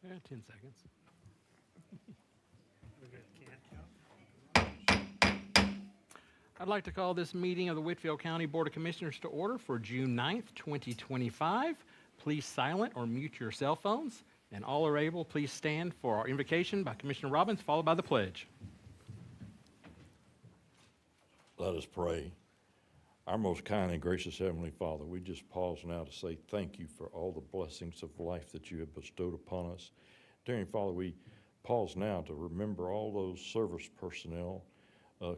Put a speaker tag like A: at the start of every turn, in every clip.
A: 10 seconds. I'd like to call this meeting of the Whitfield County Board of Commissioners to order for June 9th, 2025. Please silent or mute your cell phones, and all are able, please stand for our invocation by Commissioner Robbins, followed by the pledge.
B: Let us pray. Our most kind and gracious Heavenly Father, we just pause now to say thank you for all the blessings of life that you have bestowed upon us. Dear Father, we pause now to remember all those service personnel,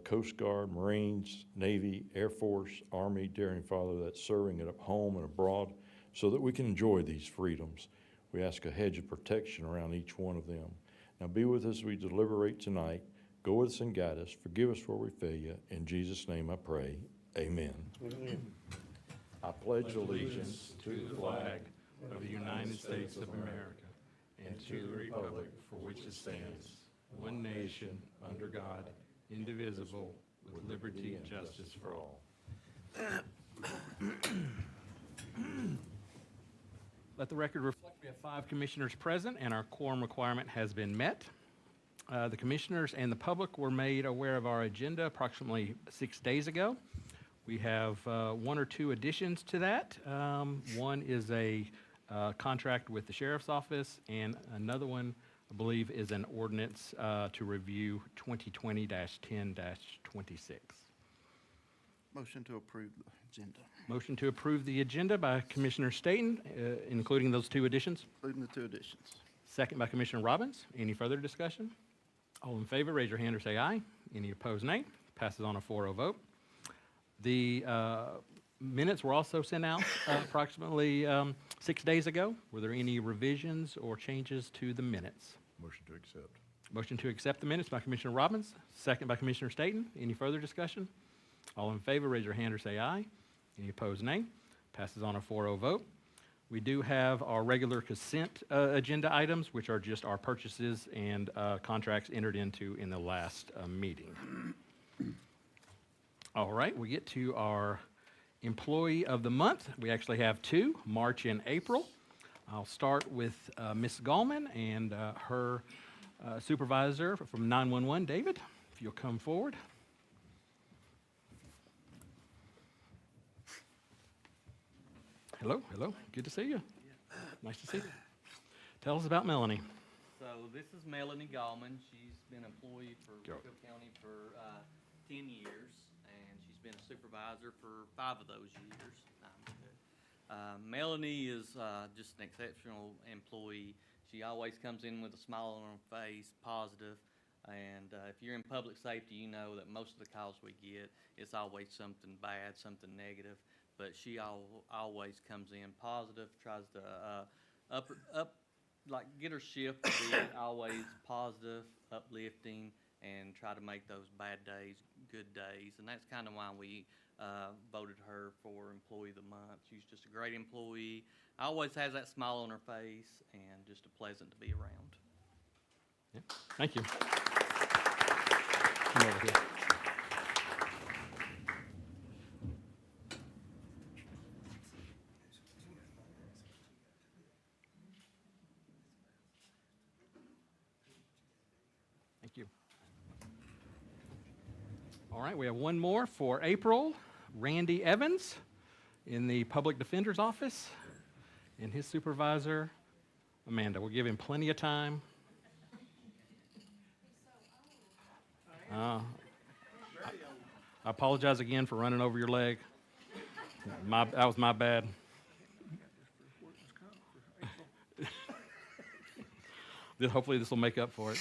B: Coast Guard, Marines, Navy, Air Force, Army, dear Father, that's serving at home and abroad so that we can enjoy these freedoms. We ask a hedge of protection around each one of them. Now be with us as we deliberate tonight. Go with us and guide us. Forgive us where we fail you. In Jesus' name I pray. Amen.
A: Amen. I pledge allegiance to the flag of the United States of America and to the republic for which it stands, one nation, under God, indivisible, with liberty and justice for all. Let the record reflect we have 5 commissioners present and our quorum requirement has been met. The commissioners and the public were made aware of our agenda approximately 6 days ago. We have 1 or 2 additions to that. One is a contract with the Sheriff's Office, and another one, I believe, is an ordinance to review 2020-10-26.
C: Motion to approve the agenda.
A: Motion to approve the agenda by Commissioner Staton, including those 2 additions.
C: Including the 2 additions.
A: Second by Commissioner Robbins. Any further discussion? All in favor, raise your hand or say aye. Any opposed, nay. Passes on a 4-0 vote. The minutes were also sent out approximately 6 days ago. Were there any revisions or changes to the minutes?
B: Motion to accept.
A: Motion to accept the minutes by Commissioner Robbins, second by Commissioner Staton. Any further discussion? All in favor, raise your hand or say aye. Any opposed, nay. Passes on a 4-0 vote. We do have our regular consent agenda items, which are just our purchases and contracts entered into in the last meeting. All right, we get to our employee of the month. We actually have 2, March and April. I'll start with Ms. Gallman and her supervisor from 911, David, if you'll come forward. Hello, good to see you. Nice to see you. Tell us about Melanie.
D: So this is Melanie Gallman. She's been an employee for Whitfield County for 10 years, and she's been a supervisor for 5 of those years. Melanie is just an exceptional employee. She always comes in with a smile on her face, positive, and if you're in public safety, you know that most of the calls we get, it's always something bad, something negative, but she always comes in positive, tries to get her shift to be always positive, uplifting, and try to make those bad days good days. And that's kind of why we voted her for Employee of the Month. She's just a great employee, always has that smile on her face, and just a pleasant to be around.
A: Yeah. Thank you. Come over here. Thank you. All right, we have one more for April. Randy Evans in the Public Defender's Office, and his supervisor, Amanda. We'll give him plenty of time. I apologize again for running over your leg. That was my bad. Hopefully this will make up for it.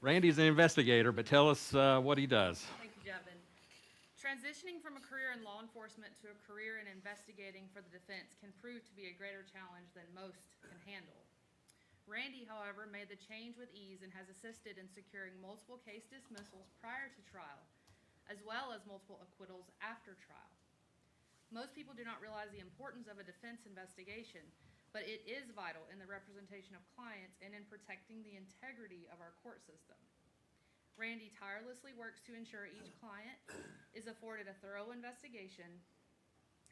A: Randy's an investigator, but tell us what he does.
E: Thank you, Jevin. Transitioning from a career in law enforcement to a career in investigating for the defense can prove to be a greater challenge than most can handle. Randy, however, made the change with ease and has assisted in securing multiple case dismissals prior to trial, as well as multiple acquittals after trial. Most people do not realize the importance of a defense investigation, but it is vital in the representation of clients and in protecting the integrity of our court system. Randy tirelessly works to ensure each client is afforded a thorough investigation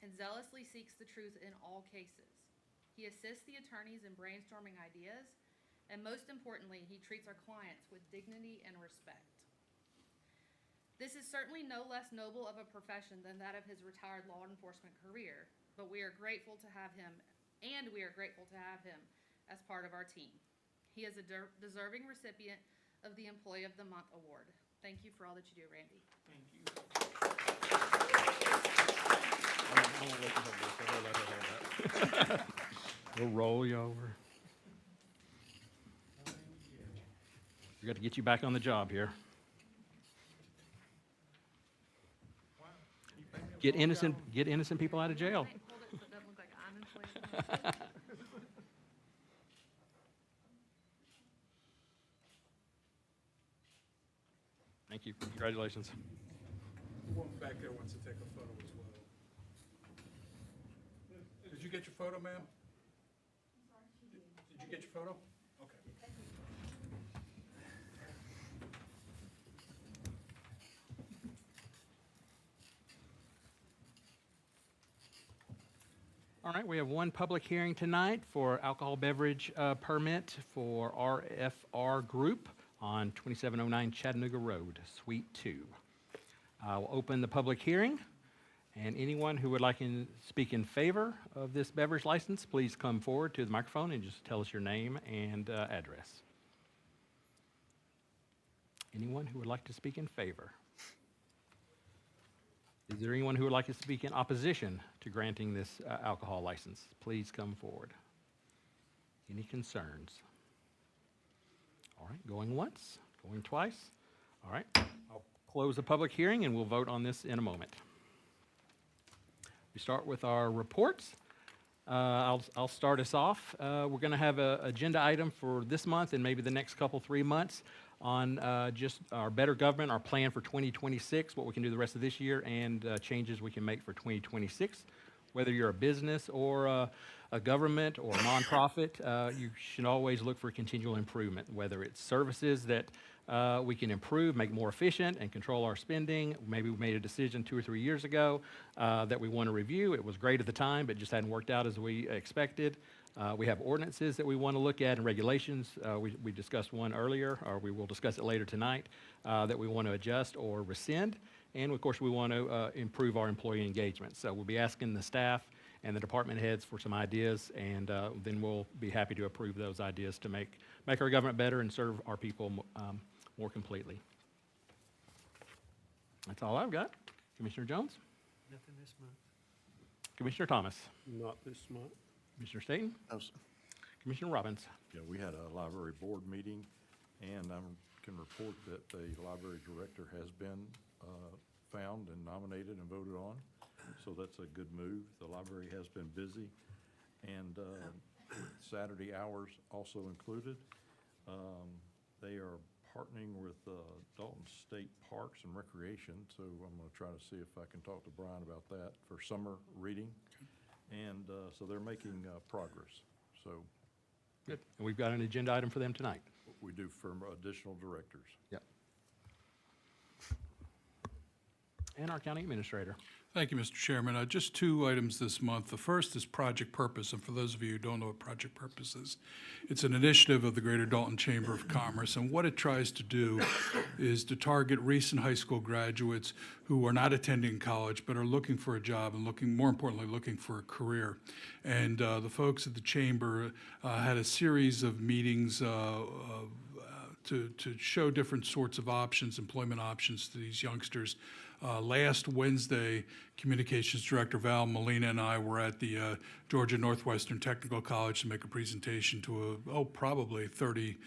E: and zealously seeks the truth in all cases. He assists the attorneys in brainstorming ideas, and most importantly, he treats our clients with dignity and respect. This is certainly no less noble of a profession than that of his retired law enforcement career, but we are grateful to have him, as part of our team. He is a deserving recipient of the Employee of the Month Award. Thank you for all that you do, Randy.
A: Thank you. I won't let you hold this. I won't let her hold that. We'll roll you over. We got to get you back on the job here. Get innocent people out of jail.
E: Hold it so it doesn't look like I'm inflating.
A: Thank you. Congratulations.
F: The woman back there wants to take a photo as well. Did you get your photo, ma'am? Did you get your photo? Okay.
A: All right, we have one public hearing tonight for alcohol beverage permit for RFR Group on 2709 Chattanooga Road, Suite 2. I'll open the public hearing, and anyone who would like to speak in favor of this beverage license, please come forward to the microphone and just tell us your name and address. Anyone who would like to speak in favor? Is there anyone who would like to speak in opposition to granting this alcohol license? Please come forward. Any concerns? All right, going once, going twice. All right, I'll close the public hearing and we'll vote on this in a moment. We start with our reports. I'll start us off. We're going to have an agenda item for this month and maybe the next couple, 3 months on just our better government, our plan for 2026, what we can do the rest of this year, and changes we can make for 2026. Whether you're a business or a government or a nonprofit, you should always look for continual improvement, whether it's services that we can improve, make more efficient, and control our spending. Maybe we made a decision 2 or 3 years ago that we want to review. It was great at the time, but just hadn't worked out as we expected. We have ordinances that we want to look at and regulations. We discussed one earlier, or we will discuss it later tonight, that we want to adjust or rescind. And of course, we want to improve our employee engagement. So we'll be asking the staff and the department heads for some ideas, and then we'll be happy to approve those ideas to make our government better and serve our people more completely. That's all I've got. Commissioner Jones?
G: Nothing this month.
A: Commissioner Thomas?
G: Not this month.
A: Commissioner Staton?
C: No, sir.
A: Commissioner Robbins?
B: Yeah, we had a library board meeting, and I can report that the library director has been found and nominated and voted on, so that's a good move. The library has been busy, and Saturday hours also included. They are partnering with Dalton State Parks and Recreation, so I'm going to try to see if I can talk to Brian about that for summer reading. And so they're making progress. So
A: Good. And we've got an agenda item for them tonight.
B: we do for additional directors.
A: Yep. And our county administrator.
F: Thank you, Mr. Chairman. Just 2 items this month. The first is Project Purpose, and for those of you who don't know what Project Purpose is, it's an initiative of the Greater Dalton Chamber of Commerce, and what it tries to do is to target recent high school graduates who are not attending college but are looking for a job and more importantly, looking for a career. And the folks at the Chamber had a series of meetings to show different sorts of options, employment options to these youngsters. Last Wednesday, Communications Director Val Molina and I were at the Georgia Northwestern Technical College to make a presentation to probably 30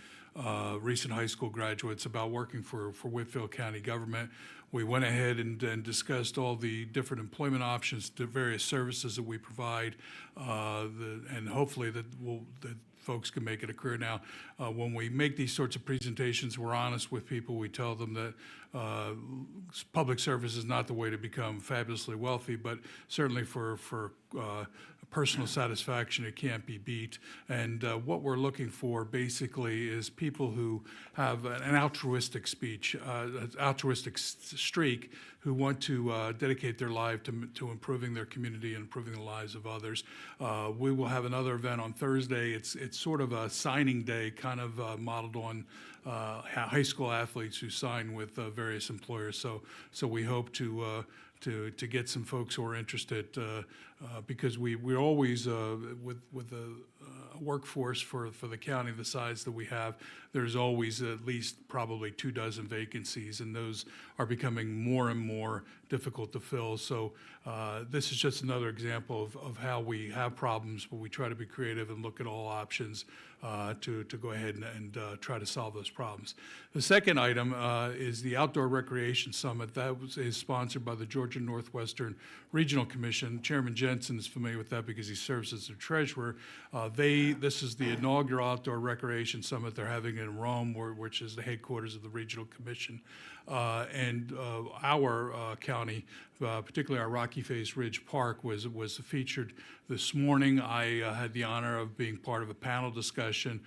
F: recent high school graduates about working for Whitfield County government. We went ahead and discussed all the different employment options, the various services that we provide, and hopefully that folks can make it a career. Now, when we make these sorts of presentations, we're honest with people. We tell them that public service is not the way to become fabulously wealthy, but certainly for personal satisfaction, it can't be beat. And what we're looking for basically is people who have an altruistic streak, who want to dedicate their life to improving their community and improving the lives of others. We will have another event on Thursday. It's sort of a signing day, kind of modeled on high school athletes who sign with various employers. So we hope to get some folks who are interested, because we're always, with a workforce for the county the size that we have, there's always at least probably 24 vacancies, and those are becoming more and more difficult to fill. So this is just another example of how we have problems, but we try to be creative and look at all options to go ahead and try to solve those problems. The second item is the Outdoor Recreation Summit. That is sponsored by the Georgia Northwestern Regional Commission. Chairman Jensen is familiar with that because he serves as their treasurer. This is the inaugural Outdoor Recreation Summit they're having in Rome, which is the headquarters of the Regional Commission. And our county, particularly our Rocky Face Ridge Park, was featured this morning. I had the honor of being part of a panel discussion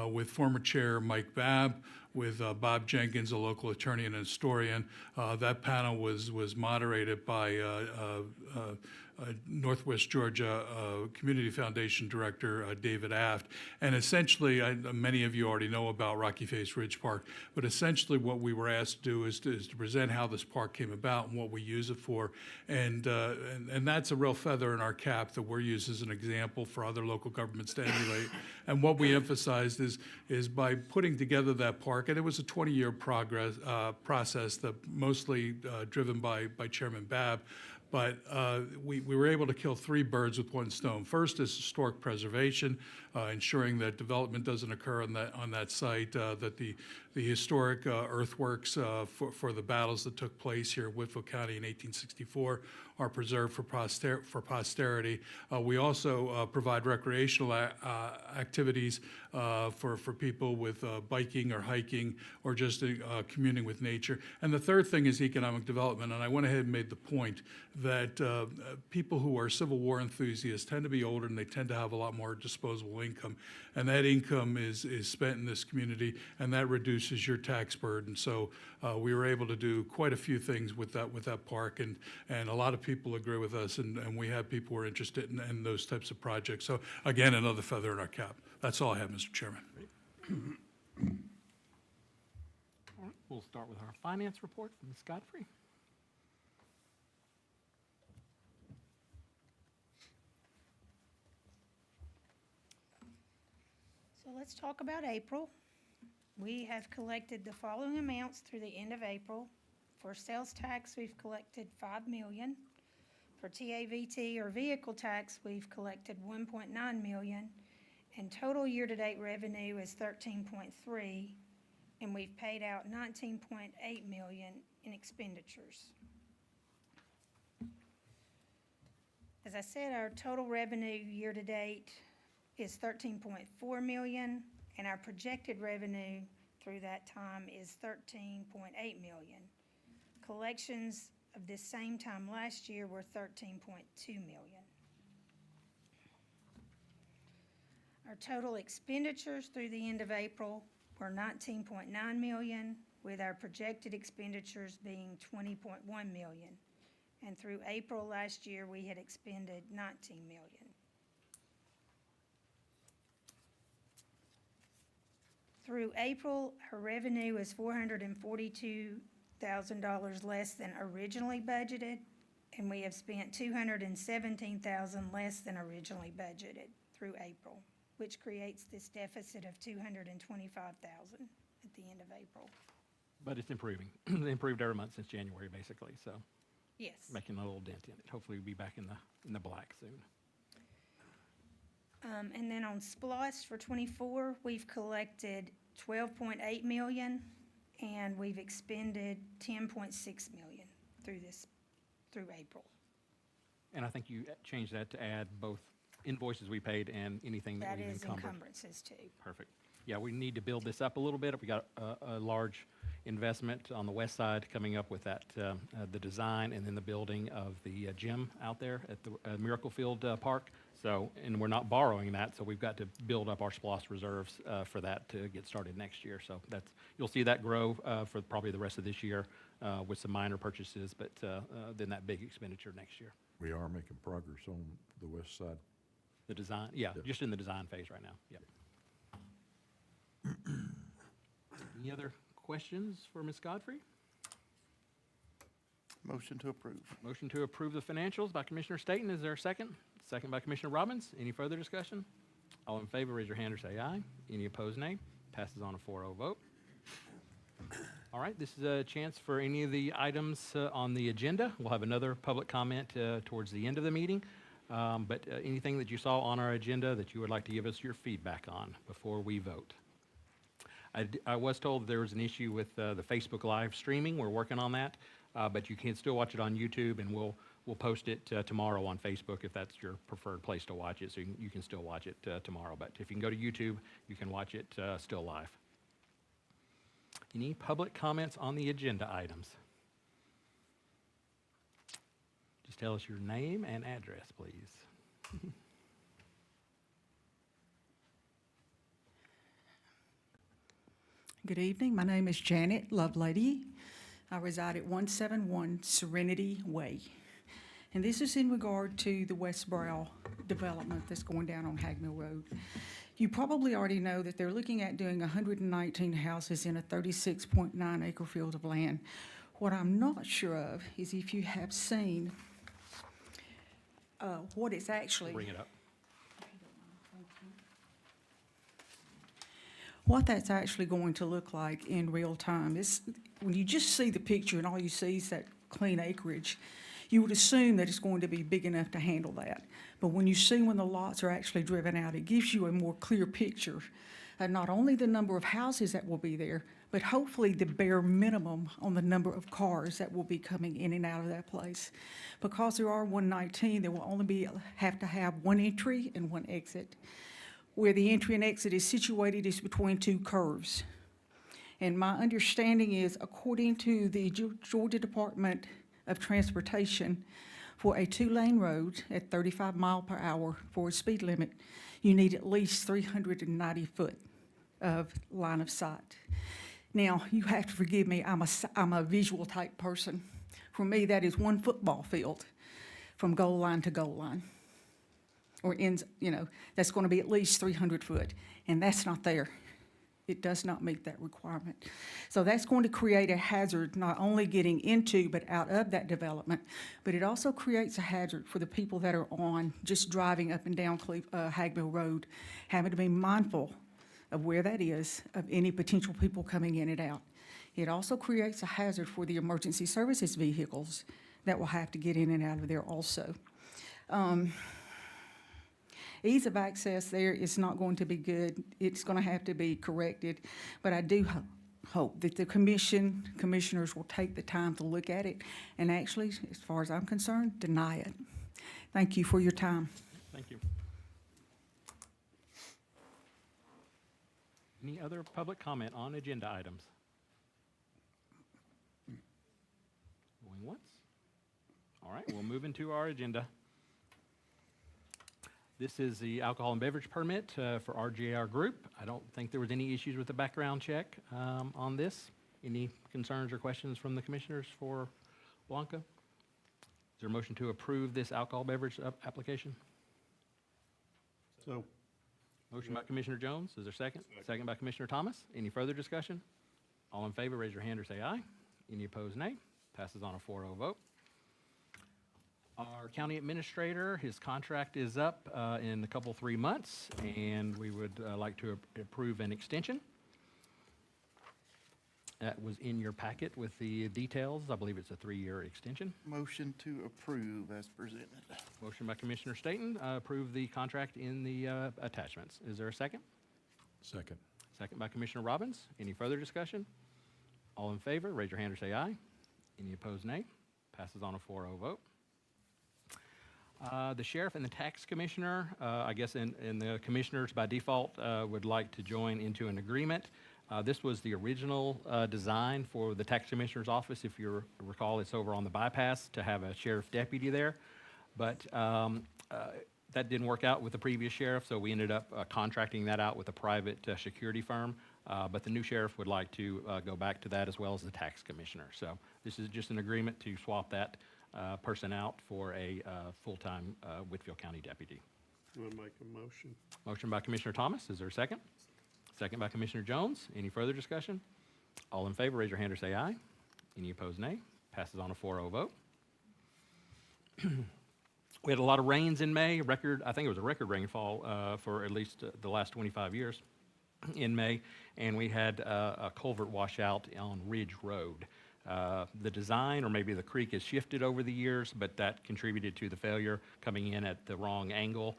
F: with former Chair Mike Babb, with Bob Jenkins, a local attorney and historian. That panel was moderated by Northwest Georgia Community Foundation Director David Aft. And essentially, many of you already know about Rocky Face Ridge Park, but essentially what we were asked to do is to present how this park came about and what we use it for. And that's a real feather in our cap that we're used as an example for other local governments to emulate. And what we emphasized is by putting together that park, and it was a 20-year process that mostly driven by Chairman Babb, but we were able to kill 3 birds with 1 stone. First is historic preservation, ensuring that development doesn't occur on that site, that the historic earthworks for the battles that took place here in Whitfield County in 1864 are preserved for posterity. We also provide recreational activities for people with biking or hiking or just communing with nature. And the third thing is economic development. And I went ahead and made the point that people who are Civil War enthusiasts tend to be older and they tend to have a lot more disposable income. And that income is spent in this community, and that reduces your tax burden. So we were able to do quite a few things with that park, and a lot of people agree with us, and we have people who are interested in those types of projects. So again, another feather in our cap. That's all I have, Mr. Chairman.
A: All right, we'll start with our finance report from Ms. Godfrey.
H: So let's talk about April. We have collected the following amounts through the end of April. For sales tax, we've collected $5 million. For TAVT or vehicle tax, we've collected $1.9 million. And total year-to-date revenue is $13.3, and we've paid out $19.8 million in expenditures. As I said, our total revenue year-to-date is $13.4 million, and our projected revenue through that time is $13.8 million. Collections of this same time last year were $13.2 million. Our total expenditures through the end of April were $19.9 million, with our projected expenditures being $20.1 million. And through April last year, we had expended $19 million. Through April, our revenue is $442,000 less than originally budgeted, and we have spent $217,000 less than originally budgeted through April, which creates this deficit of $225,000 at the end of April.
A: But it's improving. It's improved every month since January, basically, so
H: Yes.
A: making a little dent in it. Hopefully we'll be back in the black soon.
H: And then on SPLOST for '24, we've collected $12.8 million, and we've expended $10.6 million through April.
A: And I think you changed that to add both invoices we paid and anything that
H: That
A: we've
H: is
A: encumbered.
H: encumbrances too.
A: Perfect. Yeah, we need to build this up a little bit. We got a large investment on the west side coming up with that, the design and then the building of the gym out there at the Miracle Field Park. So, and we're not borrowing that, so we've got to build up our SPOS reserves for that to get started next year. So that's, you'll see that grow for probably the rest of this year with some minor purchases, but then that big expenditure next year.
B: We are making progress on the west side.
A: The design, yeah,
B: Yep.
A: just in the design phase right now, yep. Any other questions for Ms. Godfrey?
C: Motion to approve.
A: Motion to approve the financials by Commissioner Staton. Is there a second? Second by Commissioner Robbins. Any further discussion? All in favor, raise your hand or say aye. Any opposed, nay. Passes on a 4-0 vote. All right, this is a chance for any of the items on the agenda. We'll have another public comment towards the end of the meeting. But anything that you saw on our agenda that you would like to give us your feedback on before we vote? I was told there was an issue with the Facebook Live streaming. We're working on that. But you can still watch it on YouTube, and we'll post it tomorrow on Facebook if that's your preferred place to watch it. So you can still watch it tomorrow. But if you can go to YouTube, you can watch it still live. Any public comments on the agenda items? Just tell us your name and address, please.
I: Good evening. My name is Janet Lovelady. I reside at 171 Serenity Way. And this is in regard to the West Brow development that's going down on Hagmill Road. You probably already know that they're looking at doing 119 houses in a 36.9 acre field of land. What I'm not sure of is if you have seen what it's actually.
A: Bring it up.
I: What that's actually going to look like in real time is, when you just see the picture and all you see is that clean acreage, you would assume that it's going to be big enough to handle that. But when you see when the lots are actually driven out, it gives you a more clear picture of not only the number of houses that will be there, but hopefully the bare minimum on the number of cars that will be coming in and out of that place. Because there are 119, there will only have to have one entry and one exit. Where the entry and exit is situated is between two curves. And my understanding is, according to the Georgia Department of Transportation, for a 2-lane road at 35 mile per hour for a speed limit, you need at least 390 foot of line of sight. Now, you have to forgive me, I'm a visual type person. For me, that is one football field from goal line to goal line. Or ends, that's going to be at least 300 foot, and that's not there. It does not meet that requirement. So that's going to create a hazard, not only getting into but out of that development, but it also creates a hazard for the people that are on just driving up and down Hagmill Road, having to be mindful of where that is, of any potential people coming in and out. It also creates a hazard for the emergency services vehicles that will have to get in and out of there also. Ease of access there is not going to be good. It's going to have to be corrected. But I do hope that the commissioners will take the time to look at it and actually, as far as I'm concerned, deny it. Thank you for your time.
A: Thank you. Any other public comment on agenda items? Going once? All right, we'll move into our agenda. This is the alcohol and beverage permit for RJR Group. I don't think there was any issues with the background check on this. Any concerns or questions from the commissioners for Blanca? Is there a motion to approve this alcohol beverage application?
G: So,
A: Motion by Commissioner Jones. Is there a second? Second by Commissioner Thomas. Any further discussion? All in favor, raise your hand or say aye. Any opposed, nay. Passes on a 4-0 vote. Our county administrator, his contract is up in a couple, 3 months, and we would like to approve an extension. That was in your packet with the details. I believe it's a 3-year extension.
C: Motion to approve as presented.
A: Motion by Commissioner Staton, approve the contract in the attachments. Is there a second?
B: Second.
A: Second by Commissioner Robbins. Any further discussion? All in favor, raise your hand or say aye. Any opposed, nay. Passes on a 4-0 vote. The sheriff and the tax commissioner, I guess, and the commissioners by default would like to join into an agreement. This was the original design for the tax commissioner's office. If you recall, it's over on the bypass to have a sheriff deputy there. But That didn't work out with the previous sheriff, so we ended up contracting that out with a private security firm. But the new sheriff would like to go back to that as well as the tax commissioner. So this is just an agreement to swap that person out for a full-time Whitfield County deputy.
G: I'm gonna make a motion.
A: Motion by Commissioner Thomas. Is there a second? Second by Commissioner Jones. Any further discussion? All in favor, raise your hand or say aye. Any opposed, nay. Passes on a 4-0 vote. We had a lot of rains in May, I think it was a record rainfall for at least the last 25 years in May, and we had a culvert washout on Ridge Road. The design, or maybe the creek, has shifted over the years, but that contributed to the failure coming in at the wrong angle.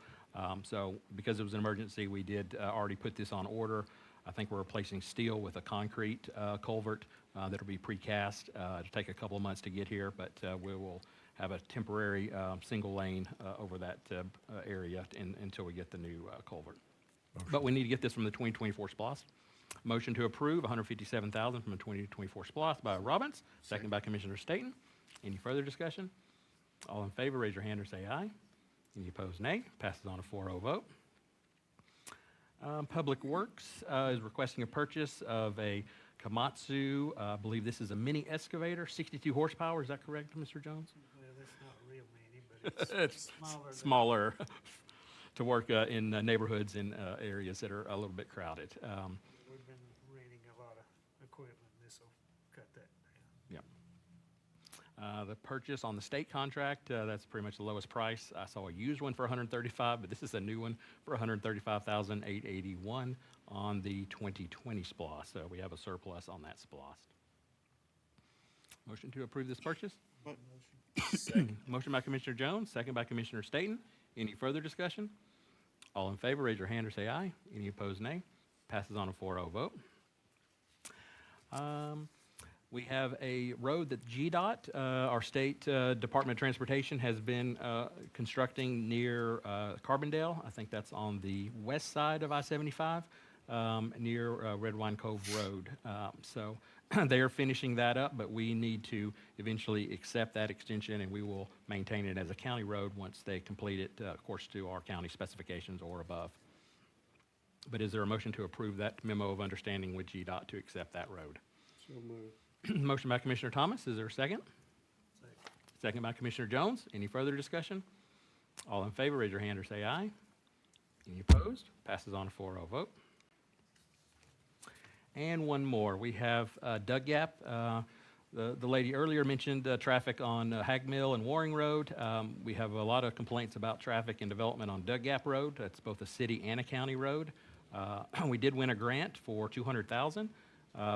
A: So because it was an emergency, we did already put this on order. I think we're replacing steel with a concrete culvert that'll be precast. It'll take a couple of months to get here, but we will have a temporary single lane over that area until we get the new culvert. But we need to get this from the 2024 SPOS. Motion to approve $157,000 from the 2024 SPOS by Robbins, second by Commissioner Staton. Any further discussion? All in favor, raise your hand or say aye. Any opposed, nay. Passes on a 4-0 vote. Public Works is requesting a purchase of a Komatsu, I believe this is a mini excavator, 62 horsepower. Is that correct, Mr. Jones?
J: Well, that's not real many, but
A: It's
J: smaller than-
A: smaller to work in neighborhoods and areas that are a little bit crowded.
J: we've been renting a lot of equipment. This will cut that down.
A: The purchase on the state contract, that's pretty much the lowest price. I saw a used one for $135,000, but this is a new one for $135,881 on the 2020 SPLOST. So we have a surplus on that SPLOST. Motion to approve this purchase? Motion by Commissioner Jones, second by Commissioner Staton. Any further discussion? All in favor, raise your hand or say aye. Any opposed, nay. Passes on a 4-0 vote. We have a road that GDOT, our state Department of Transportation, has been constructing near Carbondale. I think that's on the west side of I-75, near Red Wine Cove Road. So they are finishing that up, but we need to eventually accept that extension, and we will maintain it as a county road once they complete it, of course, to our county specifications or above. But is there a motion to approve that memo of understanding with GDOT to accept that road?
G: So moved.
A: Motion by Commissioner Thomas. Is there a second? Second by Commissioner Jones. Any further discussion? All in favor, raise your hand or say aye. Any opposed? Passes on a 4-0 vote. And one more. We have Doug Gap. The lady earlier mentioned traffic on Hag Mill and Waring Road. We have a lot of complaints about traffic and development on Doug Gap Road. That's both a city and a county road. We did win a grant for $200,000.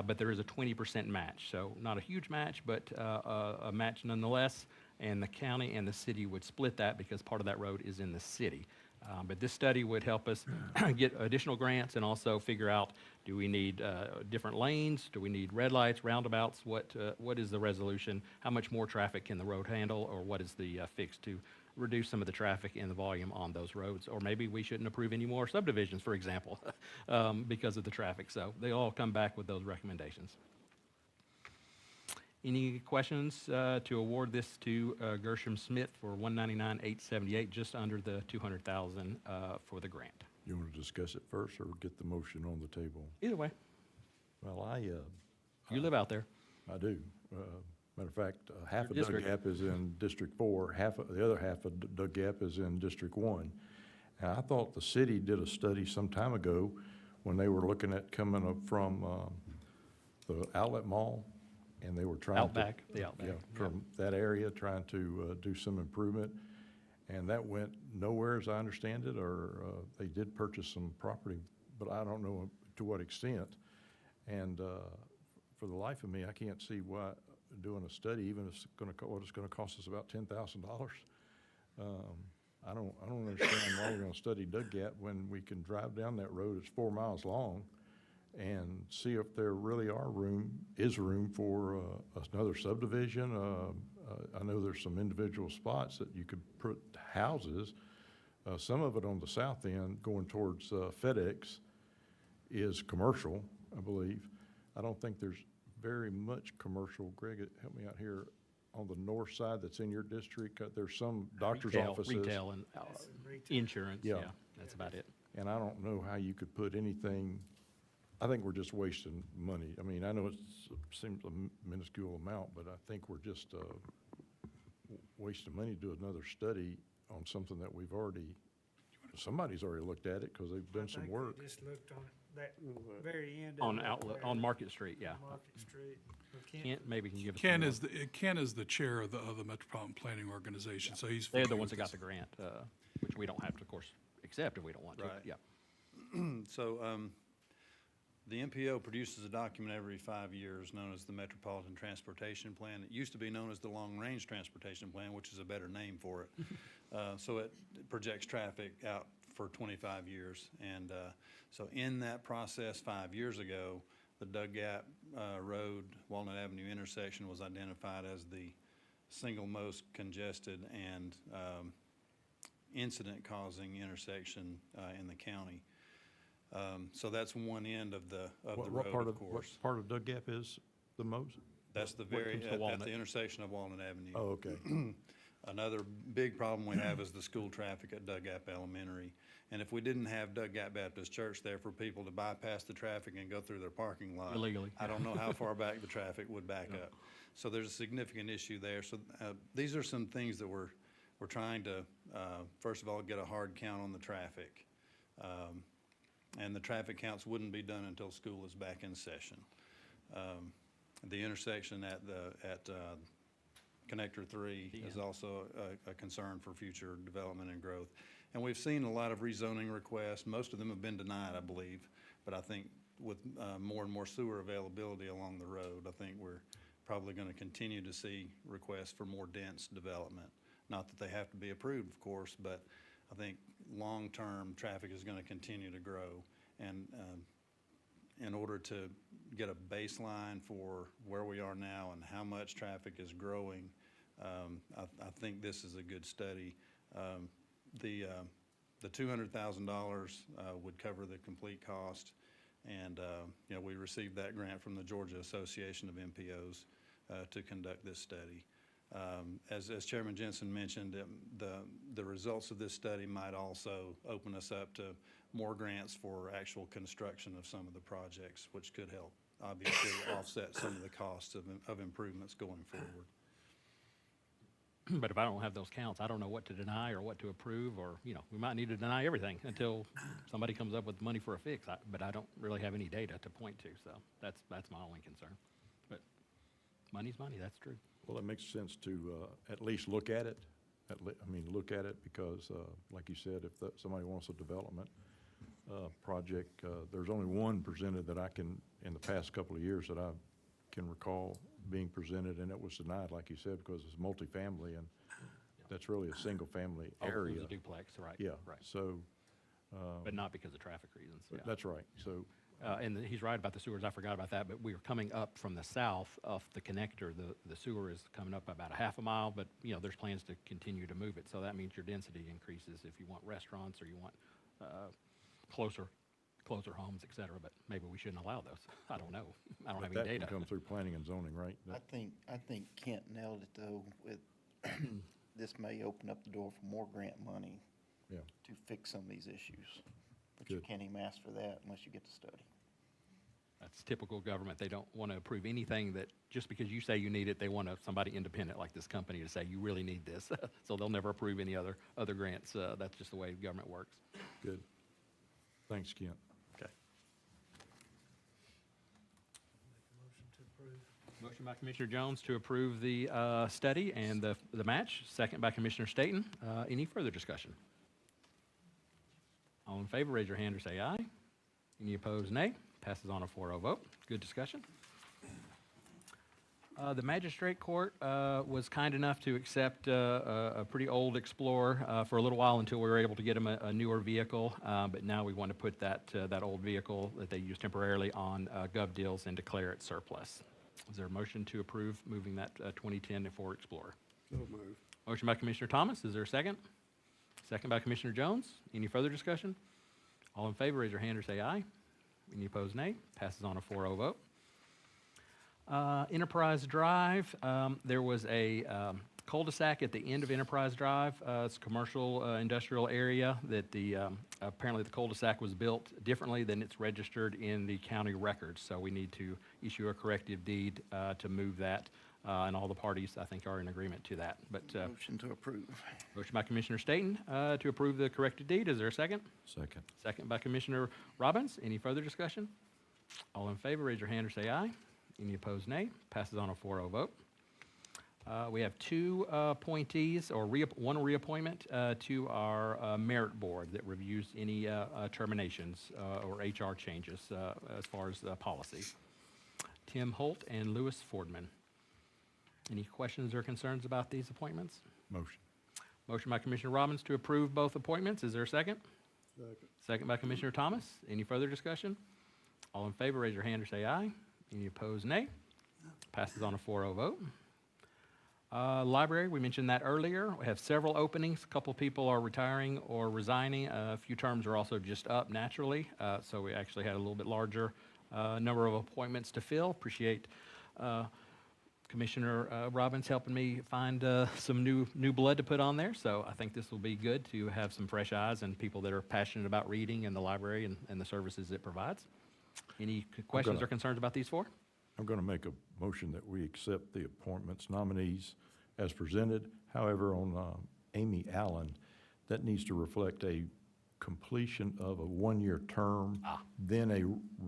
A: But there is a 20% match, so not a huge match, but a match nonetheless, and the county and the city would split that because part of that road is in the city. But this study would help us get additional grants and also figure out, do we need different lanes? Do we need red lights, roundabouts? What is the resolution? How much more traffic can the road handle, or what is the fix to reduce some of the traffic and the volume on those roads? Or maybe we shouldn't approve any more subdivisions, for example, because of the traffic. So they all come back with those recommendations. Any questions to award this to Gershom Smith for $199,878, just under the $200,000 for the grant?
B: You want to discuss it first or get the motion on the table?
A: Either way,
B: Well,
A: you live out there.
B: I do. Matter of fact, half
A: Your
B: of Doug
A: district.
B: Gap is in District 4, the other half of Doug Gap is in District 1. And I thought the city did a study some time ago when they were looking at coming up from the outlet mall, and they were trying to.
A: Outback, the Outback.
B: Yeah, from that area, trying to do some improvement. And that went nowhere, as I understand it, or they did purchase some property, but I don't know to what extent. And for the life of me, I can't see why doing a study, even if it's what it's gonna cost us about $10,000. I don't understand why we're gonna study Doug Gap when we can drive down that road, it's 4 miles long, and see if there really is room for another subdivision. I know there's some individual spots that you could put houses. Some of it on the south end going towards FedEx is commercial, I believe. I don't think there's very much commercial. Greg, help me out here. on the north side that's in your district? There's some doctor's
A: Retail-
B: offices.
A: Retail and
J: That's in retail.
A: insurance,
B: Yeah.
A: yeah, that's about it.
B: And I don't know how you could put anything, I think we're just wasting money. I mean, I know it seems a minuscule amount, but I think we're just wasting money to do another study on something that we've already, somebody's already looked at it because they've done some work.
J: I think they just looked on that very end. of
A: On
J: it
A: Outlet,
J: where-
A: on Market Street, yeah.
J: Market Street. Well,
A: Kent, maybe can give us.
F: Ken
A: some more.
F: Ken is the chair of the Metropolitan Planning Organization, so he's.
A: They're the
F: familiar
A: ones
F: with
A: that got
F: this.
A: the grant, which we don't have to, of course, accept if we don't want to.
K: Right.
A: Yeah.
K: So, the MPO produces a document every 5 years known as the Metropolitan Transportation Plan. It used to be known as the Long Range Transportation Plan, which is a better name for it. So it projects traffic out for 25 years. And so in that process 5 years ago, the Doug Gap Road, Walnut Avenue intersection was identified as the single most congested and incident-causing intersection in the county. So that's one end of the
B: What
K: road,
B: part
K: of course.
B: what part of Doug Gap is the most?
K: That's the
A: What
K: very,
A: comes to
K: at
A: Walnut?
K: the intersection of Walnut Avenue.
B: Oh, okay.
K: Another big problem we have is the school traffic at Doug Gap Elementary. And if we didn't have Doug Gap Baptist Church there for people to bypass the traffic and go through their parking lot.
A: Illegally.
K: I don't know how far back the traffic would back up. So there's a significant issue there. So these are some things that we're trying to, first of all, get a hard count on the traffic. And the traffic counts wouldn't be done until school is back in session. The intersection at Connector 3 is also a concern for future development and growth. And we've seen a lot of rezoning requests. Most of them have been denied, I believe. But I think with more and more sewer availability along the road, I think we're probably going to continue to see requests for more dense development. Not that they have to be approved, of course, but I think long-term traffic is going to continue to grow. And in order to get a baseline for where we are now and how much traffic is growing, I think this is a good study. The $200,000 would cover the complete cost. And, you know, we received that grant from the Georgia Association of MPOs to conduct this study. As Chairman Jensen mentioned, the results of this study might also open us up to more grants for actual construction of some of the projects, which could help, obviously, offset some of the costs of improvements going forward.
A: But if I don't have those counts, I don't know what to deny or what to approve, or, you know, we might need to deny everything until somebody comes up with money for a fix. But I don't really have any data to point to, so that's my only concern. But money's money, that's true.
B: Well, it makes sense to at least look at it. Look at it because, like you said, if somebody wants a development project, there's only one presented that I can, in the past couple of years, that I can recall being presented, and it was denied, like you said, because it's multifamily, and that's really a single-family
A: Oh, it
B: area.
A: was a duplex, right?
B: Yeah,
A: Right.
B: so,
A: But not because of traffic reasons, yeah.
B: that's right. So,
A: And he's right about the sewers, I forgot about that, but we were coming up from the south of the connector. The sewer is coming up about a half a mile, but, you know, there's plans to continue to move it. So that means your density increases if you want restaurants or you want closer homes, et cetera, but maybe we shouldn't allow those. I don't know. I don't
B: but
A: have
B: that
A: any
B: can
A: data.
B: come through planning and zoning, right?
C: I think Kent nailed it though, with, this may open up the door for more grant money
B: Yeah,
C: to fix some of these issues. But you
B: Good.
C: can't even ask for that unless you get the study.
A: That's typical government. They don't want to approve anything that, just because you say you need it, they want somebody independent like this company to say, you really need this. So they'll never approve any other grants. That's just the way government works.
B: good. Thanks, Kent.
K: Okay.
J: Make a motion to approve.
A: Motion by Commissioner Jones to approve the study and the match, second by Commissioner Staton. Any further discussion? All in favor, raise your hand or say aye. Any opposed, nay. Passes on a 4-0 vote. Good discussion. The magistrate court was kind enough to accept a pretty old Explorer for a little while until we were able to get him a newer vehicle. But now we want to put that old vehicle that they used temporarily on gov deals and declare it surplus. Is there a motion to approve moving that 2010 Ford Explorer?
G: So move.
A: Motion by Commissioner Thomas. Is there a second? Second by Commissioner Jones. Any further discussion? All in favor, raise your hand or say aye. Any opposed, nay. Passes on a 4-0 vote. Enterprise Drive, there was a cul-de-sac at the end of Enterprise Drive. It's a commercial industrial area that apparently the cul-de-sac was built differently than it's registered in the county records. So we need to issue a corrective deed to move that, and all the parties, I think, are in agreement to that. But
C: Motion to approve.
A: motion by Commissioner Staton to approve the corrected deed. Is there a second?
B: Second.
A: Second by Commissioner Robbins. Any further discussion? All in favor, raise your hand or say aye. Any opposed, nay. Passes on a 4-0 vote. We have two appointees, or one reappointment to our merit board that reviews any terminations or HR changes as far as policy. Tim Holt and Louis Fordman. Any questions or concerns about these appointments?
B: Motion.
A: Motion by Commissioner Robbins to approve both appointments. Is there a second?
G: Second.
A: Second by Commissioner Thomas. Any further discussion? All in favor, raise your hand or say aye. Any opposed, nay. Passes on a 4-0 vote. Library, we mentioned that earlier. We have several openings. A couple people are retiring or resigning. A few terms are also just up naturally. So we actually had a little bit larger number of appointments to fill. Appreciate Commissioner Robbins helping me find some new blood to put on there. So I think this will be good to have some fresh eyes and people that are passionate about reading and the library and the services it provides. Any questions or concerns about these four?
B: I'm going to make a motion that we accept the appointments nominees as presented. However, on Amy Allen, that needs to reflect a completion of a one-year term, then a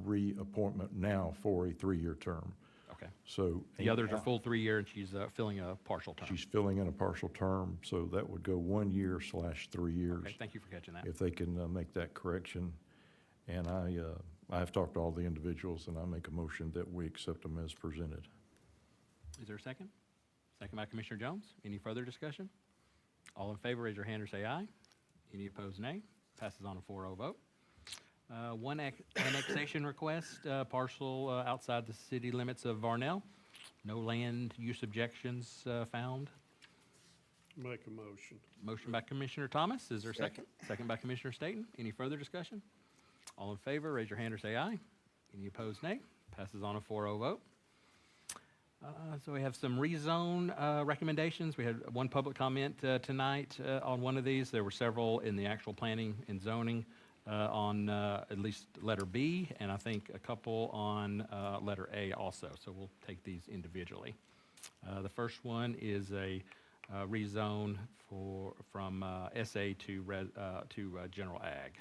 B: reappointment now for a 3-year term.
A: Okay.
B: So
A: The others are full 3-year, and she's filling a partial term.
B: she's filling in a partial term, so that would go 1 year / 3 years.
A: Okay, thank you for catching that.
B: If they can make that correction. And I have talked to all the individuals, and I make a motion that we accept them as presented.
A: Is there a second? Second by Commissioner Jones. Any further discussion? All in favor, raise your hand or say aye. Any opposed, nay. Passes on a 4-0 vote. One annexation request, parcel outside the city limits of Varnell. No land use objections found.
G: Make a motion.
A: Motion by Commissioner Thomas. Is there a second? Second by Commissioner Staton. Any further discussion? All in favor, raise your hand or say aye. Any opposed, nay. Passes on a 4-0 vote. So we have some rezone recommendations. We had one public comment tonight on one of these. There were several in the actual planning and zoning on at least letter B, and I think a couple on letter A also. So we'll take these individually. The first one is a rezone from SA to general ag.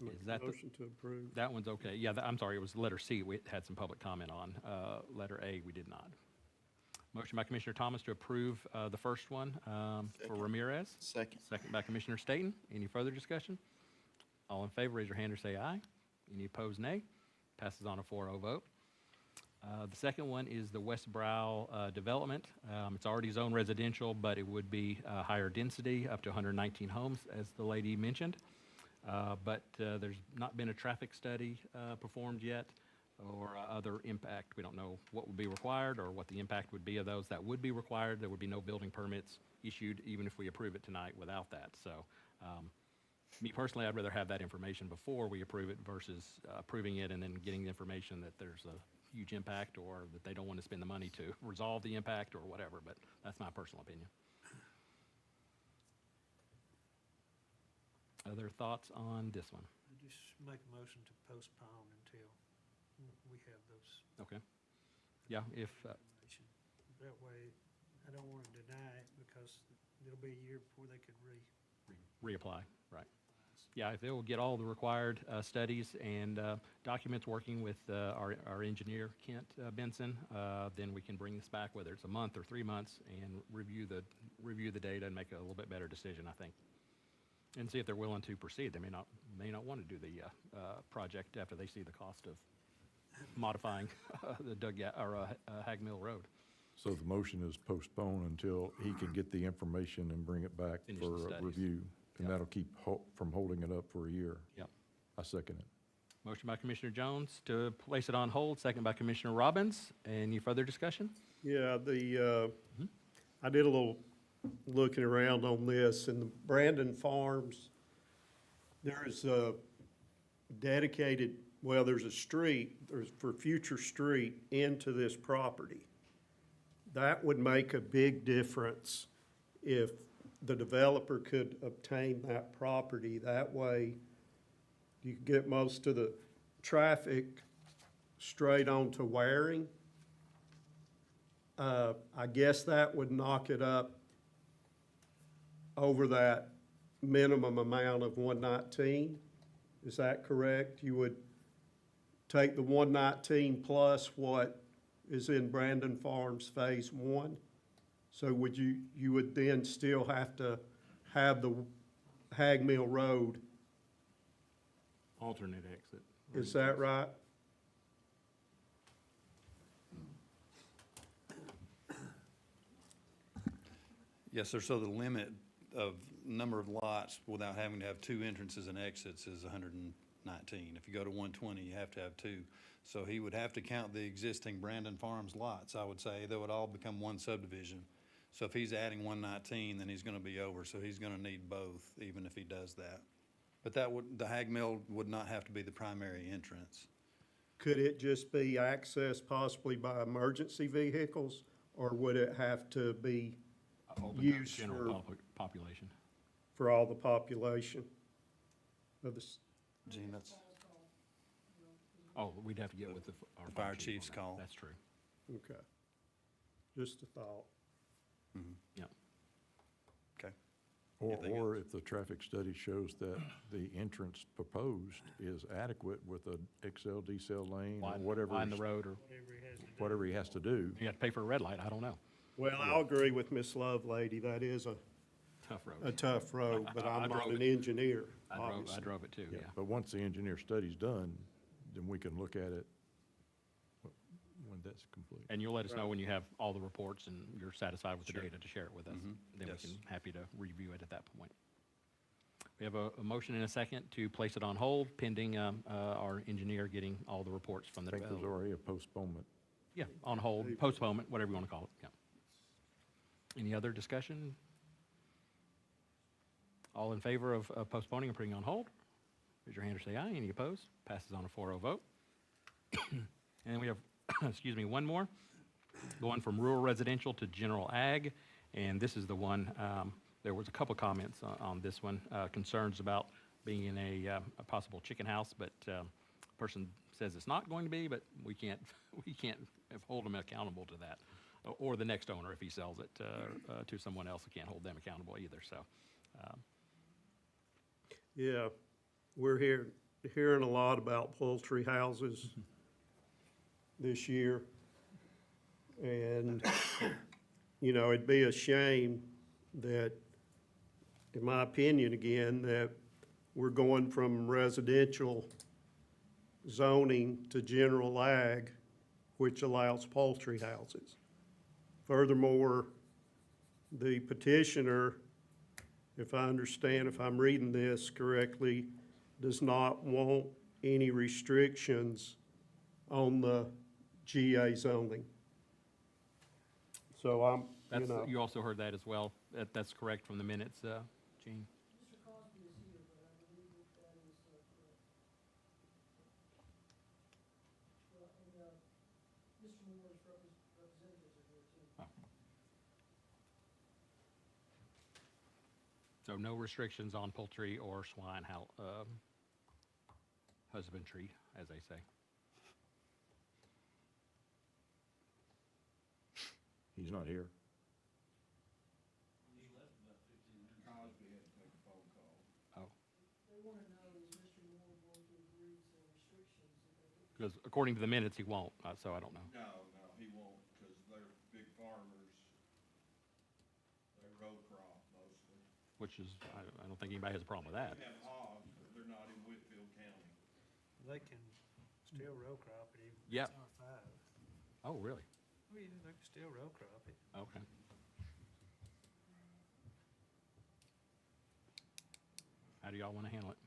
G: Make
A: Is
G: a
A: that the-
G: motion to approve.
A: That one's okay. Yeah, I'm sorry, it was letter C we had some public comment on. Letter A, we did not. Motion by Commissioner Thomas to approve the first one for
C: Second.
A: Ramirez.
C: Second.
A: Second by Commissioner Staton. Any further discussion? All in favor, raise your hand or say aye. Any opposed, nay. Passes on a 4-0 vote. The second one is the West Brow development. It's already zoned residential, but it would be higher density, up to 119 homes, as the lady mentioned. But there's not been a traffic study performed yet or other impact. We don't know what would be required or what the impact would be of those that would be required. There would be no building permits issued even if we approve it tonight without that. So me personally, I'd rather have that information before we approve it versus approving it and then getting the information that there's a huge impact or that they don't want to spend the money to resolve the impact or whatever. But that's my personal opinion. Other thoughts on this one?
J: Just make a motion to postpone until we have those
A: Okay. Yeah, if,
J: information. That way, I don't want to deny it because it'll be a year before they could
A: reapply, right. Yeah, if they will get all the required studies and documents working with our engineer, Kent Benson, then we can bring this back, whether it's a month or 3 months, and review the data and make a little bit better decision, I think. And see if they're willing to proceed. They may not want to do the project after they see the cost of modifying the Hag Mill Road.
B: So the motion is postponed until he can get the information and bring it back
A: Finish the
B: for
A: studies.
B: review. And
A: Yep.
B: that'll keep from holding it up for a year.
A: Yep.
B: I second it.
A: Motion by Commissioner Jones to place it on hold, second by Commissioner Robbins. Any further discussion?
G: Yeah, I did a little looking around on this, and the Brandon Farms, there is a dedicated well, there's a street, there's for future street into this property. That would make a big difference if the developer could obtain that property. That way, you could get most of the traffic straight onto Waring. I guess that would knock it up over that minimum amount of 119. Is that correct? You would take the 119 plus what is in Brandon Farms Phase 1? So would you would then still have to have the Hag Mill Road,
A: Alternate exit.
G: is that right?
K: Yes, sir. So the limit of number of lots without having to have two entrances and exits is 119. If you go to 120, you have to have two. So he would have to count the existing Brandon Farms lots, I would say. They would all become one subdivision. So if he's adding 119, then he's going to be over. So he's going to need both, even if he does that. But the Hag Mill would not have to be the primary entrance.
G: Could it just be accessed possibly by emergency vehicles, or would it have to be
A: Open to
G: Use
A: general population.
G: for all the population of the,
K: Gene, that's
A: Oh, we'd have to get with our
K: The fire
A: fire chief
K: chief's
A: on that.
K: call.
A: That's true.
G: okay. Just a thought.
A: Yeah.
K: okay.
B: Or,
K: Anything
B: or if the traffic study shows that the entrance proposed is adequate with a XL, decel lane, or whatever.
A: Line the road, or
J: Whatever he has to do.
B: Whatever he has to do.
A: you have to pay for a red light. I don't know.
G: Well, I'll agree with Miss Lovelady, that is a
A: Tough road.
G: tough road, but
A: I
G: I'm not
A: drove
G: an
A: it.
G: engineer,
A: I
G: obviously.
A: drove it too, yeah.
B: But once the engineer study's done, then we can look at it when that's complete.
A: And you'll let us know when you have all the reports and you're satisfied with the
K: Sure.
A: data to share it with us. Then
K: Yes.
A: we can, happy to review it at that point. We have a motion and a second to place it on hold pending our engineer getting all the reports from the
B: I think there's
A: developer.
B: already a postponement.
A: Yeah, on hold, postponement, whatever you want to call it, yeah. Any other discussion? All in favor of postponing and putting on hold? Raise your hand or say aye. Any opposed? Passes on a 4-0 vote. And then we have, excuse me, one more, going from rural residential to general ag. And this is the one, there was a couple comments on this one, concerns about being in a possible chicken house, but person says it's not going to be, but we can't hold them accountable to that. Or the next owner, if he sells it to someone else, we can't hold them accountable either, so.
G: Yeah, we're hearing a lot about poultry houses this year. And, you know, it'd be a shame that, in my opinion again, that we're going from residential zoning to general ag, which allows poultry houses. Furthermore, the petitioner, if I understand, if I'm reading this correctly, does not want any restrictions on the GA zoning. So I'm, you
A: That's,
G: know,
A: you also heard that as well. That's correct from the minutes, Gene? Oh. So no restrictions on poultry or swine husbandry, as they say.
B: He's not here.
A: Oh. Because according to the minutes, he won't, so I don't know.
L: No, he won't, because they're big farmers. They row crop mostly.
A: Which is, I don't think anybody has a problem with that.
L: They have hogs, but they're not in Whitfield County.
J: They can still row crop it even if
A: Yep.
J: it's R5.
A: Oh, really?
J: Well, yeah, they can still row crop it.
A: Okay. How do y'all want to handle it?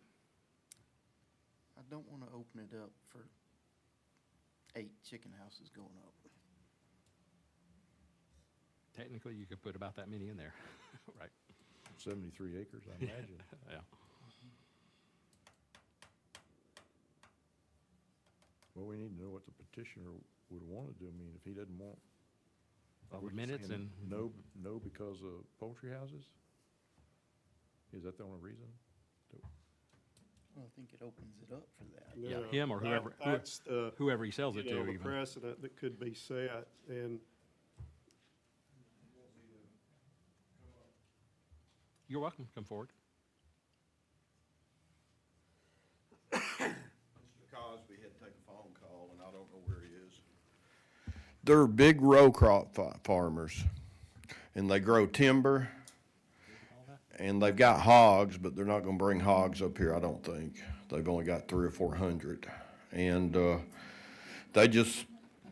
C: I don't wanna open it up for 8 chicken houses going up.
A: Technically, you could put about that many in there, right?
B: 73 acres, I imagine.
A: Yeah.
B: Well, we need to know what the petitioner would want to do. I mean, if he doesn't want.
A: All
B: are we
A: the
B: just
A: minutes
B: saying
A: and-
B: No, because of poultry houses? Is that the only reason?
C: Well, I think it opens it up for that.
A: Yeah, him or whoever,
G: That's the,
A: whoever he sells
G: you
A: it
G: know,
A: to
G: the
A: even.
G: precedent that could be set, and
A: You're welcome, come forward.
L: Mr. Cosby had to take a phone call, and I don't know where he is. They're big row crop farmers, and they grow timber, and they've got hogs, but they're not gonna bring hogs up here, I don't think. They've only got 300 or 400, and they just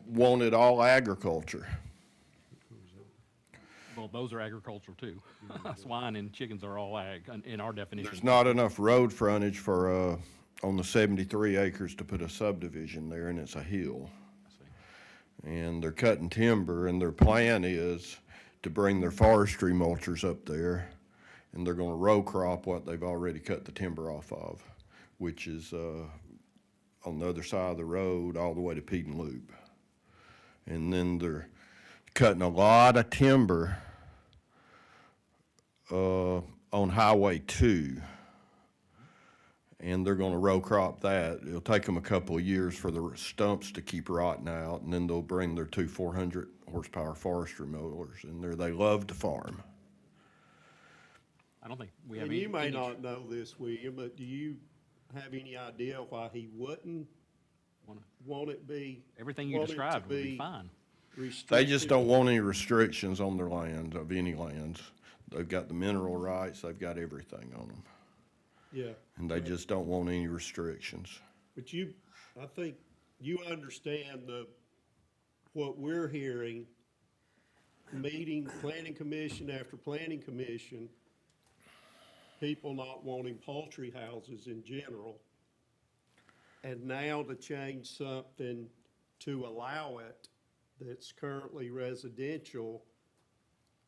L: wanted all agriculture.
A: Well, those are agricultural too. Swine and chickens are all ag in our definition.
L: There's not enough road frontage for, on the 73 acres to put a subdivision there, and it's a hill. And they're cutting timber, and their plan is to bring their forestry mulchers up there, and they're gonna row crop what they've already cut the timber off of, which is, on the other side of the road, all the way to Peden Loop. And then they're cutting a lot of timber, on Highway 2. And they're gonna row crop that. It'll take them a couple of years for the stumps to keep rotting out, and then they'll bring their 2 400 horsepower forestry mowers in there. They love to farm.
A: I don't think we have
G: and
A: any.
G: you may
A: any-
G: not know this, William, but do you have any idea why he wouldn't
A: Wanna-
G: want it be?
A: Everything you
G: want it to
A: described would be fine.
L: They just
G: restricted?
L: don't want any restrictions on their lands, of any lands. They've got the mineral rights, they've got everything on them,
G: Yeah,
L: and they just don't want any restrictions.
G: but I think you understand what we're hearing, planning commission after planning commission, people not wanting poultry houses in general. And now to change something to allow it that's currently residential,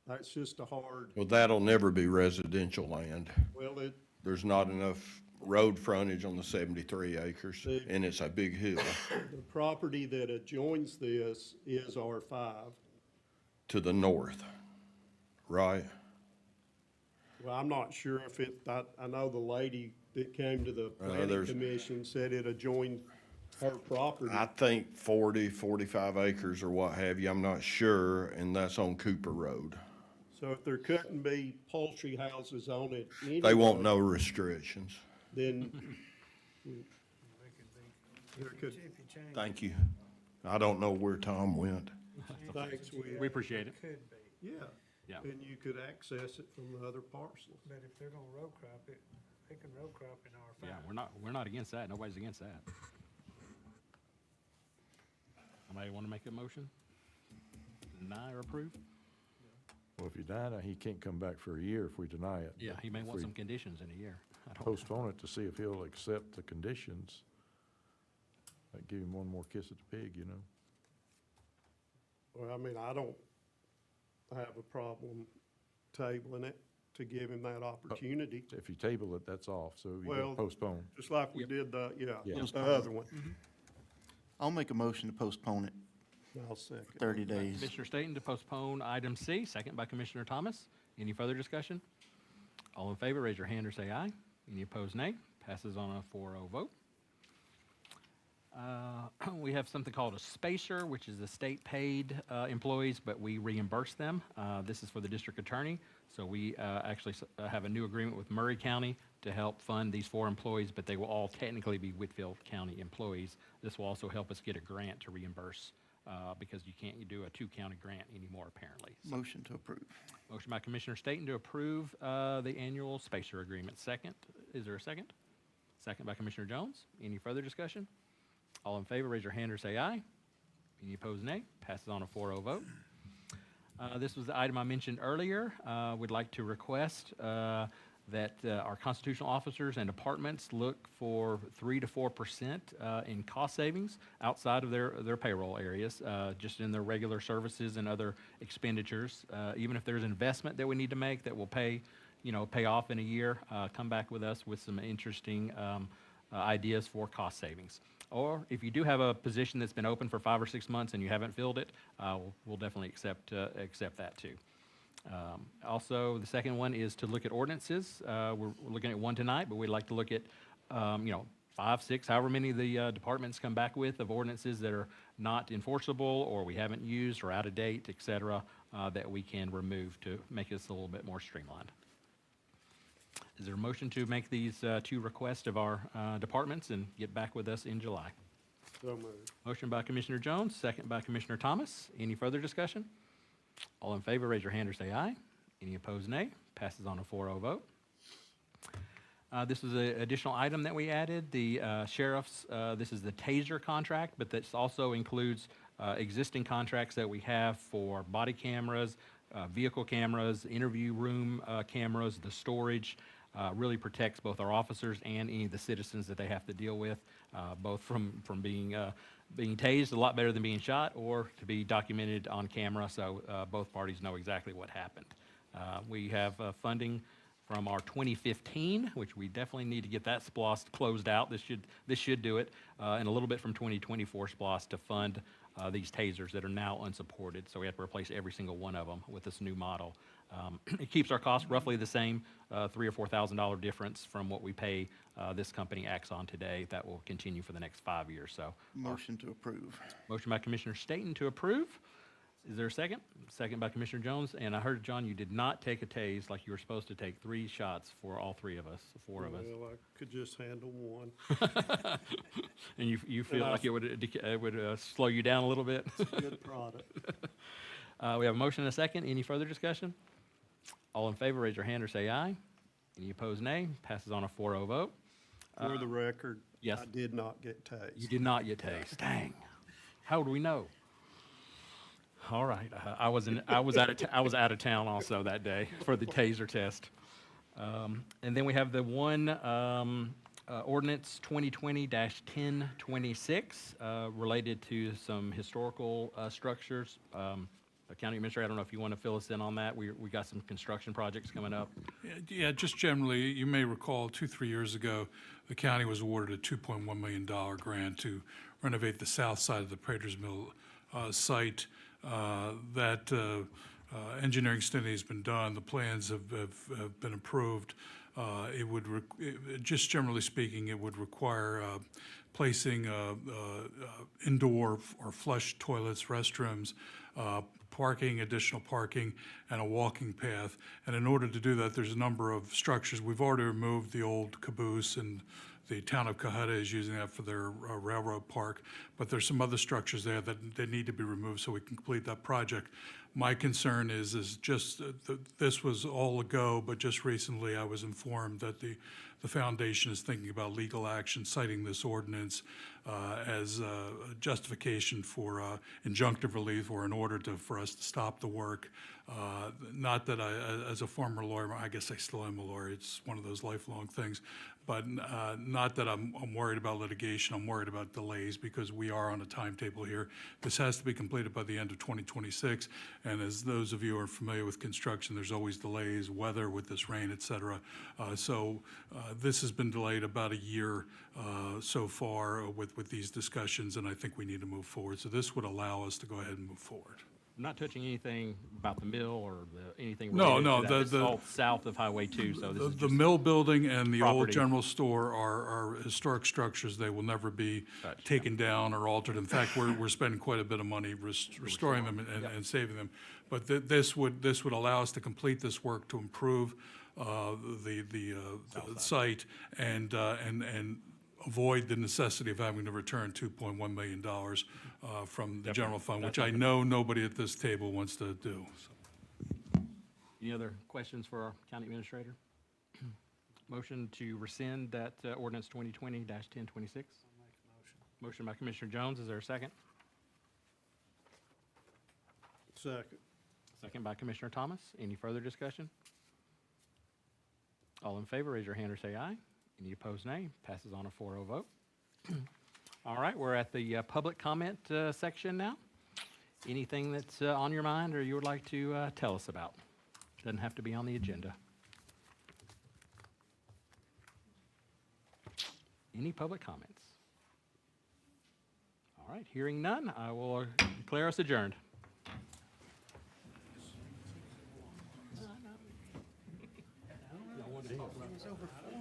G: that's just a hard,
L: Well, that'll never be residential land.
G: well,
L: There's not enough road frontage on the 73 acres, and it's a big hill
G: the property that adjoins this is R5.
L: to the north, right?
G: Well, I'm not sure if I know the lady that came to the planning
L: there's-
G: commission said it adjoined her property.
L: I think 40, 45 acres or what have you, I'm not sure, and that's on Cooper Road.
G: So if there couldn't be poultry houses on it
L: They want
G: anyway,
L: no restrictions.
G: then
J: They could be,
G: there could,
J: if you change.
L: Thank you. I don't know where Tom went.
G: thanks, Will.
A: We appreciate it.
J: Could be,
G: Yeah.
A: Yeah.
G: And you could access it from the other parcels.
J: but if they're gonna row crop it, they can row crop in R5.
A: Yeah, we're not against that. Nobody's against that. Somebody want to make a motion? Deny or approve?
B: Well, if you deny it, he can't come back for a year if we deny it.
A: Yeah, he may
B: If
A: want
B: we
A: some conditions in a year. I don't.
B: Postpone it to see if he'll accept the conditions. That'd give him one more kiss at the pig, you know?
G: Well, I mean, I don't have a problem tabling it to give him that opportunity,
B: If you table it, that's off, so you
G: Well-
B: gotta postpone.
G: just like we
A: Yep.
G: did
B: Yeah.
G: the other one.
C: I'll make a motion to postpone it
G: I'll second.
C: 30 days.
A: Commissioner Staton to postpone item C, second by Commissioner Thomas. Any further discussion? All in favor, raise your hand or say aye. Any opposed, nay. Passes on a 4-0 vote. We have something called a spacer, which is the state-paid employees, but we reimburse them. This is for the district attorney. So we actually have a new agreement with Murray County to help fund these 4 employees, but they will all technically be Whitfield County employees. This will also help us get a grant to reimburse because you can't do a 2-county grant anymore, apparently. So,
C: Motion to approve.
A: motion by Commissioner Staton to approve the annual spacer agreement. Second, is there a second? Second by Commissioner Jones. Any further discussion? All in favor, raise your hand or say aye. Any opposed, nay. Passes on a 4-0 vote. This was the item I mentioned earlier. Would like to request that our constitutional officers and departments look for 3 to 4% in cost savings outside of their payroll areas, just in their regular services and other expenditures. Even if there's investment that we need to make that will pay off in a year, come back with us with some interesting ideas for cost savings. Or if you do have a position that's been open for 5 or 6 months and you haven't filled it, we'll definitely accept that too. Also, the second one is to look at ordinances. We're looking at one tonight, but we'd like to look at, 5, 6, however many the departments come back with of ordinances that are not enforceable or we haven't used or out of date, et cetera, that we can remove to make this a little bit more streamlined. Is there a motion to make these 2 requests of our departments and get back with us in July?
G: So moved.
A: Motion by Commissioner Jones, second by Commissioner Thomas. Any further discussion? All in favor, raise your hand or say aye. Any opposed, nay. Passes on a 4-0 vote. This is an additional item that we added. The sheriff's, this is the TASER contract, but this also includes existing contracts that we have for body cameras, vehicle cameras, interview room cameras, the storage. Really protects both our officers and any of the citizens that they have to deal with, both from being tased a lot better than being shot or to be documented on camera, so both parties know exactly what happened. We have funding from our 2015, which we definitely need to get that SPLOST closed out. This should do it, and a little bit from 2024 SPLOST to fund these tasers that are now unsupported. So we have to replace every single one of them with this new model. It keeps our cost roughly the same, $3,000 or $4,000 difference from what we pay this company Axon today. That will continue for the next 5 years. So
C: Motion to approve.
A: motion by Commissioner Staton to approve. Is there a second? Second by Commissioner Jones. And I heard, John, you did not take a tase like you were supposed to take 3 shots for all 3 of us, 4 of us.
G: Well, I could just handle one.
A: And you feel like it would slow you down a little bit?
G: It's a good product.
A: We have a motion and a second. Any further discussion? All in favor, raise your hand or say aye. Any opposed, nay. Passes on a 4-0 vote.
G: For the record,
A: yes.
G: I did not get tased.
A: You did not get tased. Dang. How would we know? All right. I was out of town also that day for the taser test. And then we have the one ordinance 2020-1026 related to some historical structures. County Administrator, I don't know if you want to fill us in on that. We got some construction projects coming up.
F: Yeah, just generally, you may recall 2-3 years ago, the county was awarded a $2.1 million grant to renovate the south side of the Prater's Mill site. That engineering study has been done. The plans have been approved. Just generally speaking, it would require placing indoor or flush toilets, restrooms, additional parking, and a walking path. And in order to do that, there's a number of structures. We've already removed the old caboose, and the town of Cohutta is using that for their railroad park. But there's some other structures there that need to be removed so we can complete that project. My concern is just this was all a go, but just recently I was informed that the foundation is thinking about legal action, citing this ordinance as a justification for injunctive relief or in order for us to stop the work. Not that as a former lawyer, I guess I still am a lawyer. It's one of those lifelong things. But not that I'm worried about litigation. I'm worried about delays because we are on a timetable here. This has to be completed by the end of 2026. And as those of you who are familiar with construction, there's always delays, weather with this rain, et cetera. So this has been delayed about a year so far with these discussions, and I think we need to move forward. So this would allow us to go ahead and move forward.
A: I'm not touching anything about the mill or anything
F: No,
A: related
F: no,
A: to that. This is all south of Highway 2, so this is
F: The
A: just
F: mill building and the old
A: property.
F: general store are historic structures. They will never be
A: Touched,
F: taken down or altered. In fact, we're spending quite a bit of money restoring them and saving them. But this would allow us to complete this work to improve the site and avoid the necessity of having to return $2.1 million from the general fund, which I know nobody at this table wants to do. So.
A: Any other questions for our county administrator? Motion to rescind that ordinance 2020-1026? Motion by Commissioner Jones. Is there a second?
G: Second.
A: Second by Commissioner Thomas. Any further discussion? All in favor, raise your hand or say aye. Any opposed, nay. Passes on a 4-0 vote. All right, we're at the public comment section now. Anything that's on your mind or you would like to tell us about? Doesn't have to be on the agenda. Any public comments? All right, hearing none, I will declare us adjourned.